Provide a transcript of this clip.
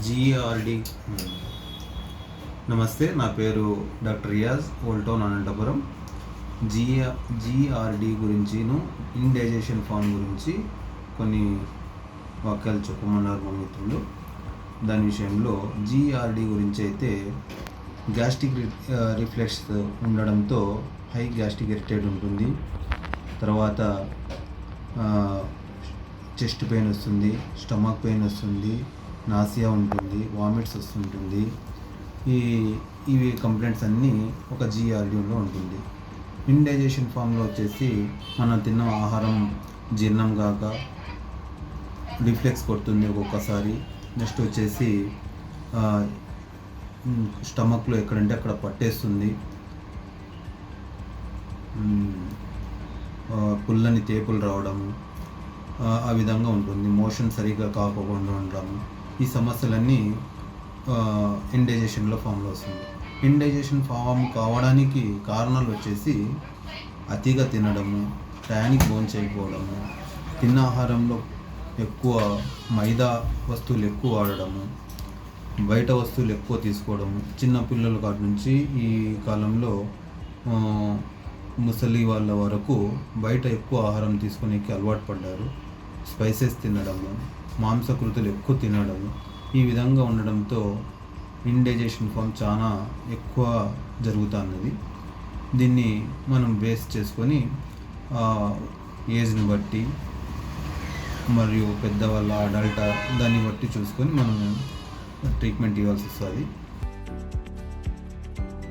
GRD. నమస్తే, నా పేరు doctor Riyaz, old town Anantapuram. GRD గురించిను ఇండైజెషన్ ఫామ్ గురించి కొన్ని వాక్యాలు చెప్పమన్నారు మా మిత్రులు. దాని విషయంలో జిఆర్డి గురించి అయితే గ్యాస్ట్రిక్ రిఫ్లెక్స్ ఉండడంతో హై గ్యాస్ట్రిక్ ఇరిటేట్ ఉంటుంది. తర్వాత చెస్ట్ పెయిన్ వస్తుంది, స్టమక్ పెయిన్ వస్తుంది, నాసియా ఉంటుంది, వామిట్స్ వస్తుంటుంది. ఇవి కంప్లైంట్స్ అన్నీ ఒక జిఆర్డీలో ఉంటుంది. ఇండైజెషన్ ఫామ్లో వచ్చేసి మనం తిన్న ఆహారం జీర్ణం కాక రిఫ్లెక్స్ కొడుతుంది ఒక్కొక్కసారి. నెక్స్ట్ వచ్చేసి స్టమక్లో ఎక్కడంటే అక్కడ పట్టేస్తుంది, పుల్లని తేపులు రావడము, ఆ విధంగా ఉంటుంది. మోషన్ సరిగ్గా కాకుండా ఉండడము. ఈ సమస్యలన్నీ ఇండైజెషన్లో ఫామ్లో వస్తుంది. ఇండైజెషన్ ఫామ్ కావడానికి కారణాలు వచ్చేసి అతిగా తినడము, టయానికి భోజనం చేయకపోవడము, తిన్న ఆహారంలో ఎక్కువ మైదా వస్తువులు ఎక్కువ వాడడము, బయట వస్తువులు ఎక్కువ తీసుకోవడము. చిన్న పిల్లల కాటి నుంచి ఈ కాలంలో ముసలి వాళ్ళ వరకు బయట ఎక్కువ ఆహారం తీసుకునేకి అలవాటు పడ్డారు. స్పైసెస్ తినడము, మాంసకృతులు ఎక్కువ తినడము, ఈ విధంగా ఉండడంతో ఇండైజెషన్ ఫామ్ చాలా ఎక్కువ జరుగుతున్నది. దీన్ని మనం బేస్ చేసుకొని ఏజ్ని బట్టి మరియు పెద్దవాళ్ళ అడల్ట్ దాన్ని బట్టి చూసుకొని మనం ట్రీట్మెంట్ ఇవ్వాల్సి వస్తుంది.